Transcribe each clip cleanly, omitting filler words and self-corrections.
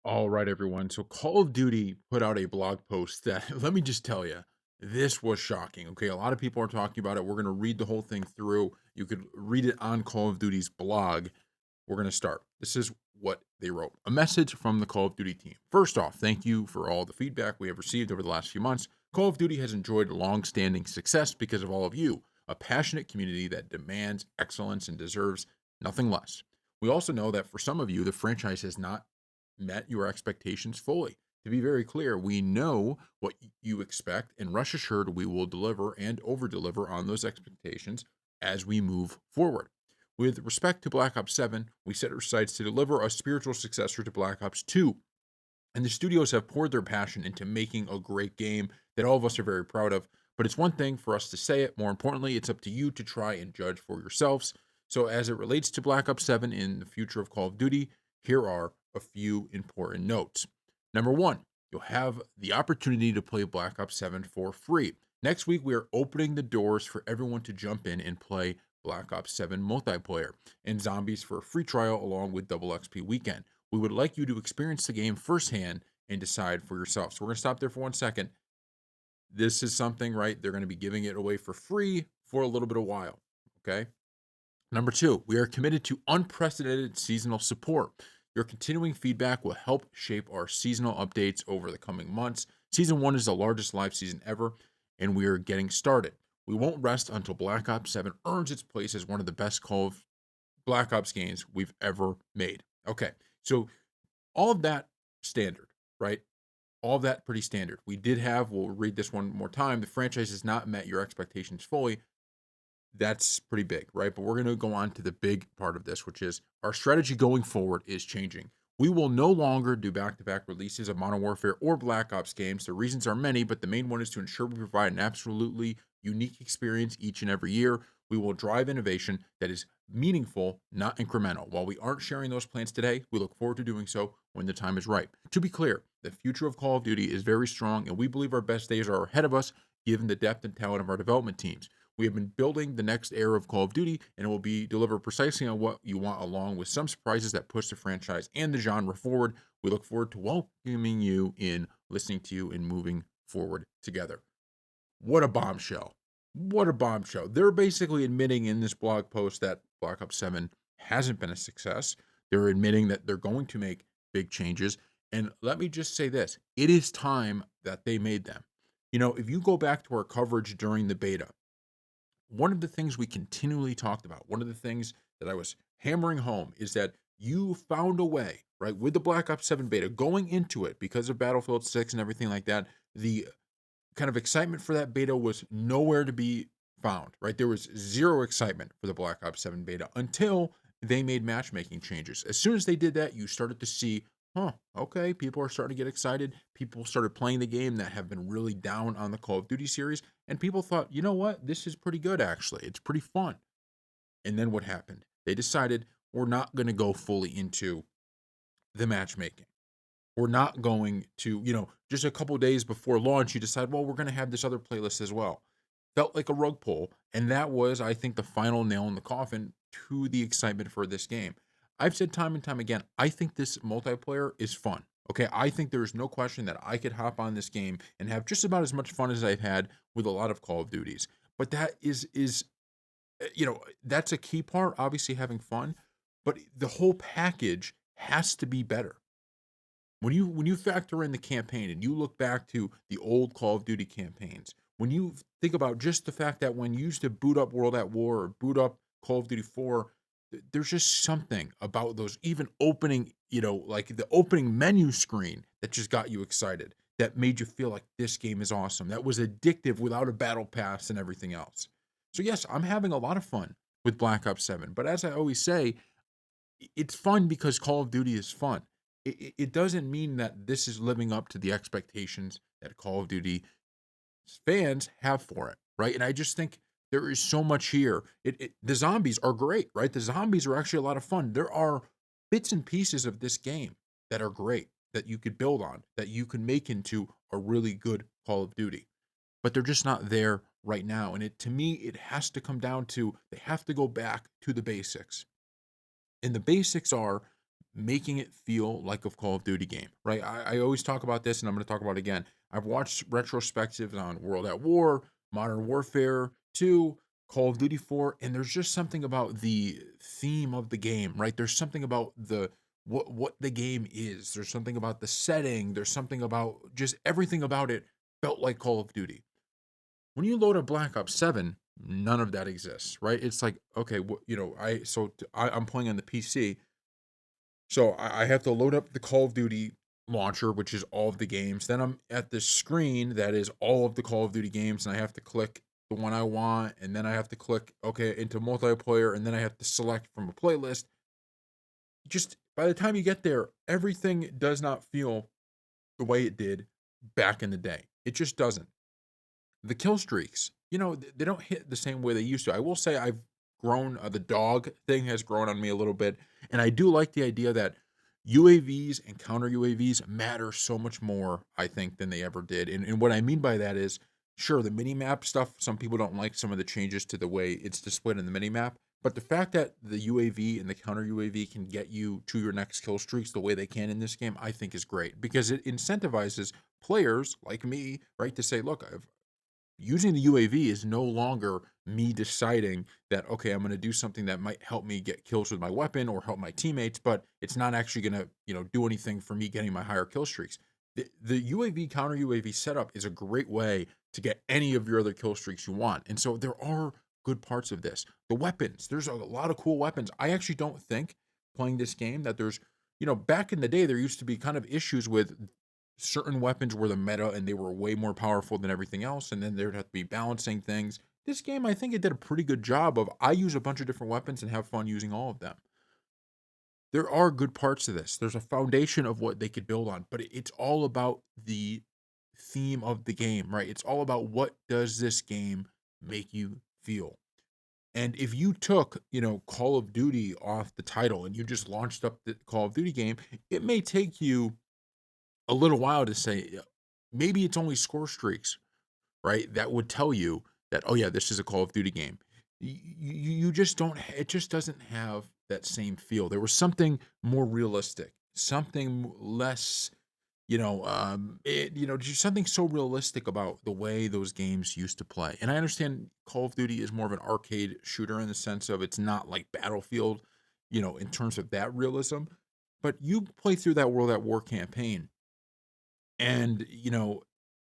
All right, everyone. So Call of Duty put out a blog post that let me just tell you, this was shocking. Okay, a lot of people are talking about it. We're going to read the whole thing through. You could read it on Call of Duty's blog. We're going to start. This is what they wrote. A message from the Call of Duty team. First off, thank you for all the feedback we have received over the last few months. Call of Duty has enjoyed long-standing success because of all of you, a passionate community that demands excellence and deserves nothing less. We also know that for some of you, the franchise has not met your expectations fully. To be very clear, we know what you expect, and rest assured, we will deliver and over deliver on those expectations as we move forward. With respect to Black Ops 7, we set our sights to deliver a spiritual successor to Black Ops 2. And the studios have poured their passion into making a great game that all of us are very proud of. But it's one thing for us to say it. More importantly, it's up to you to try and judge for yourselves. So, as it relates to Black Ops 7 in the future of Call of Duty, here are a few important notes. Number one, you'll have the opportunity to play Black Ops 7 for free. Next week, we are opening the doors for everyone to jump in and play Black Ops 7 multiplayer and zombies for a free trial along with double XP weekend. We would like you to experience the game firsthand and decide for yourself. So we're going to stop there for 1 second. This is something, right? They're going to be giving it away for free for a little bit of while. Okay. Number two, we are committed to unprecedented seasonal support. Your continuing feedback will help shape our seasonal updates over the coming months. Season one is the largest live season ever, and we are getting started. We won't rest until Black Ops 7 earns its place as one of the best Call of Black Ops games we've ever made. Okay, so all of that standard, right? All of that pretty standard. We did have, we'll read this one more time. The franchise has not met your expectations fully. That's pretty big, right? But we're going to go on to the big part of this, which is our strategy going forward is changing. We will no longer do back to back releases of Modern Warfare or Black Ops games. The reasons are many, but the main one is to ensure we provide an absolutely unique experience each and every year. We will drive innovation that is meaningful, not incremental. While we aren't sharing those plans today, we look forward to doing so when the time is right. To be clear, the future of Call of Duty is very strong, and we believe our best days are ahead of us given the depth and talent of our development teams. We have been building the next era of Call of Duty, and it will be delivered precisely on what you want, along with some surprises that push the franchise and the genre forward. We look forward to welcoming you in, listening to you, and moving forward together. What a bombshell. What a bombshell. They're basically admitting in this blog post that Black Ops 7 hasn't been a success. They're admitting that they're going to make big changes. And let me just say this, it is time that they made them. You know, if you go back to our coverage during the beta, one of the things we continually talked about, one of the things that I was hammering home is that you found a way, right, with the Black Ops 7 beta going into it because of Battlefield 6 and everything like that. The kind of excitement for that beta was nowhere to be found, right? There was zero excitement for the Black Ops 7 beta until they made matchmaking changes. As soon as they did that, you started to see, huh, okay, people are starting to get excited. People started playing the game that have been really down on the Call of Duty series. And people thought, you know what? This is pretty good, actually. It's pretty fun. And then what happened? They decided we're not going to go fully into the matchmaking. We're not going to, just a couple days before launch, you decide, well, we're going to have this other playlist as well. Felt like a rug pull. And that was, I think, the final nail in the coffin to the excitement for this game. I've said time and time again, I think this multiplayer is fun. Okay. I think there's no question that I could hop on this game and have just about as much fun as I've had with a lot of Call of Duties. But that is that's a key part, obviously having fun, but the whole package has to be better. When you factor in the campaign and you look back to the old Call of Duty campaigns, when you think about just the fact that when you used to boot up World at War or boot up Call of Duty 4, there's just something about those even opening, like the opening menu screen that just got you excited, that made you feel like this game is awesome. That was addictive without a battle pass and everything else. So yes, I'm having a lot of fun with Black Ops 7, but as I always say, it's fun because Call of Duty is fun. It doesn't mean that this is living up to the expectations that Call of Duty fans have for it, right? And I just think there is so much here. The zombies are great, right? The zombies are actually a lot of fun. There are bits and pieces of this game that are great that you could build on, that you can make into a really good Call of Duty. But they're just not there right now. And to me, it has to come down to they have to go back to the basics. And the basics are making it feel like a Call of Duty game, right? I always talk about this, and I'm going to talk about it again. I've watched retrospectives on World at War, Modern Warfare 2, Call of Duty 4, and there's just something about the theme of the game, right? There's something about the what the game is. There's something about the setting. There's something about just everything about it felt like Call of Duty. When you load a Black Ops 7, none of that exists, right? It's like, okay, I'm playing on the PC, so I have to load up the Call of Duty launcher, which is all of the games. Then I'm at this screen that is all of the Call of Duty games, and I have to click the one I want, and then I have to click okay into multiplayer, and then I have to select from a playlist. Just by the time you get there, everything does not feel the way it did back in the day. It just doesn't. The kill streaks, they don't hit the same way they used to. I will say I've grown, the dog thing has grown on me a little bit, and I do like the idea that UAVs and counter UAVs matter so much more, I think, than they ever did. And what I mean by that is, sure, the mini map stuff, some people don't like some of the changes to the way it's displayed in the mini map, but the fact that the UAV and the counter UAV can get you to your next kill streaks the way they can in this game, I think is great because it incentivizes players like me, right, to say, look, using the UAV is no longer me deciding that, okay, I'm going to do something that might help me get kills with my weapon or help my teammates, but it's not actually going to, do anything for me getting my higher kill streaks. The UAV counter UAV setup is a great way to get any of your other kill streaks you want. And so there are good parts of this. The weapons, there's a lot of cool weapons. I actually don't think playing this game that there's, back in the day, there used to be kind of issues with certain weapons were the meta and they were way more powerful than everything else, and then there'd have to be balancing things. This game, I think it did a pretty good job of I use a bunch of different weapons and have fun using all of them. There are good parts to this. There's a foundation of what they could build on, but it's all about the theme of the game, right? It's all about what does this game make you feel. And if you took, Call of Duty off the title and you just launched up the Call of Duty game, it may take you a little while to say, maybe it's only score streaks, right? That would tell you that, oh yeah, this is a Call of Duty game. You just don't. It just doesn't have that same feel. There was something more realistic, something less. Just something so realistic about the way those games used to play. And I understand Call of Duty is more of an arcade shooter in the sense of it's not like Battlefield, in terms of that realism. But you play through that World at War campaign, and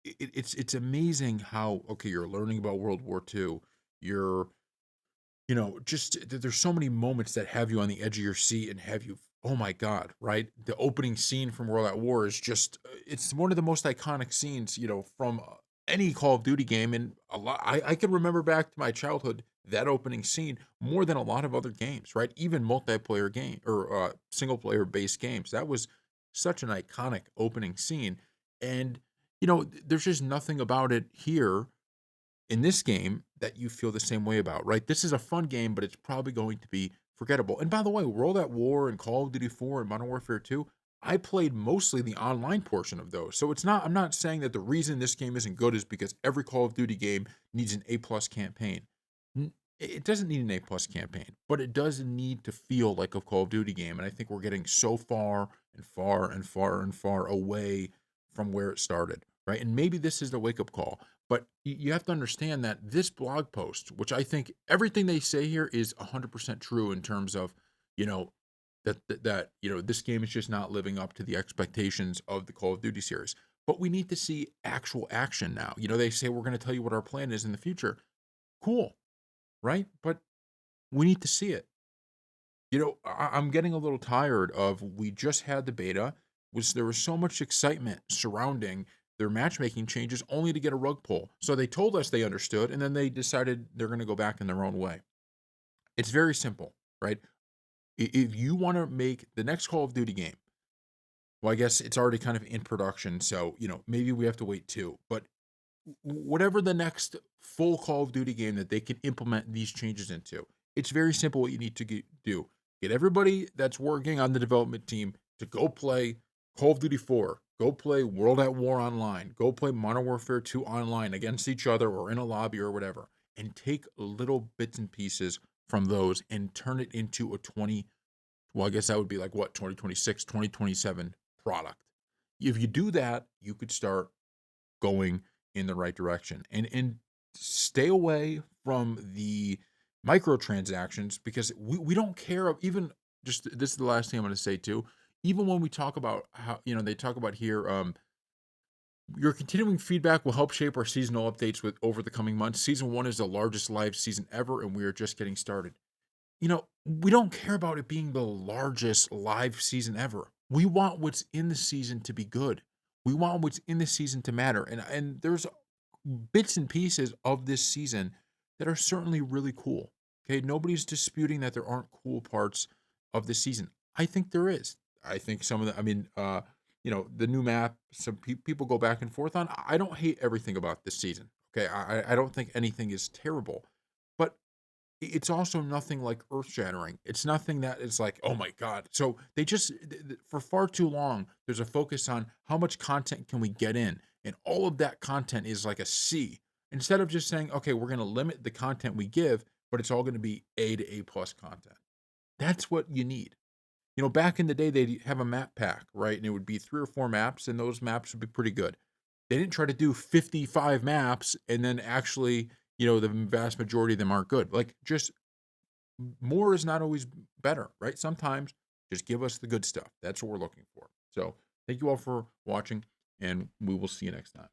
it's amazing how okay you're learning about World War II. You're just there's so many moments that have you on the edge of your seat and have you, oh my god, right? The opening scene from World at War is just it's one of the most iconic scenes from any Call of Duty game. And a lot I can remember back to my childhood that opening scene more than a lot of other games, right? Even multiplayer game or single player based games, that was such an iconic opening scene. And there's just nothing about it here in this game that you feel the same way about, right? This is a fun game, but it's probably going to be forgettable. And by the way, World at War and Call of Duty 4 and Modern Warfare 2, I played mostly the online portion of those. So I'm not saying that the reason this game isn't good is because every Call of Duty game needs an A plus campaign. It doesn't need an A plus campaign, but it does need to feel like a Call of Duty game. And I think we're getting so far and far and far and far away from where it started, right? And maybe this is the wake up call, but you have to understand that this blog post, which I think everything they say here is 100% true in terms of, you know, this game is just not living up to the expectations of the Call of Duty series. But we need to see actual action now. They say we're going to tell you what our plan is in the future. Cool, right? But we need to see it. I'm getting a little tired of we just had the beta, was there was so much excitement surrounding their matchmaking changes only to get a rug pull. So they told us they understood and then they decided they're going to go back in their own way. It's very simple, right? If you want to make the next Call of Duty game, well, I guess it's already kind of in production, so maybe we have to wait too. But whatever the next full Call of Duty game that they can implement these changes into, it's very simple what you need to do. Get everybody that's working on the development team to go play Call of Duty 4, go play World at War online, go play Modern Warfare 2 online against each other or in a lobby or whatever, and take little bits and pieces from those and turn it into a Well, I guess that would be like what, 2026, 2027 product. If you do that, you could start going in the right direction, and stay away from the microtransactions, because we don't care of even just this is the last thing I'm going to say too. Even when we talk about how, they talk about here, your continuing feedback will help shape our seasonal updates with over the coming months. Season 1 is the largest live season ever, and we are just getting started. We don't care about it being the largest live season ever. We want what's in the season to be good. We want what's in the season to matter. And there's bits and pieces of this season that are certainly really cool. Okay, nobody's disputing that there aren't cool parts of the season. I think there is. I think some of the, I mean, the new map. Some people go back and forth on. I don't hate everything about this season. Okay, I don't think anything is terrible, but it's also nothing like earth shattering. It's nothing that is like, oh my god. So they just for far too long, there's a focus on how much content can we get in, and all of that content is like a C. Instead of just saying, okay, we're going to limit the content we give, but it's all going to be A to A plus content. That's what you need. Back in the day, they'd have a map pack, right? And it would be 3 or 4 maps, and those maps would be pretty good. They didn't try to do 55 maps and then actually, the vast majority of them aren't good. Like, just more is not always better, right? Sometimes just give us the good stuff. That's what we're looking for. So, thank you all for watching, and we will see you next time.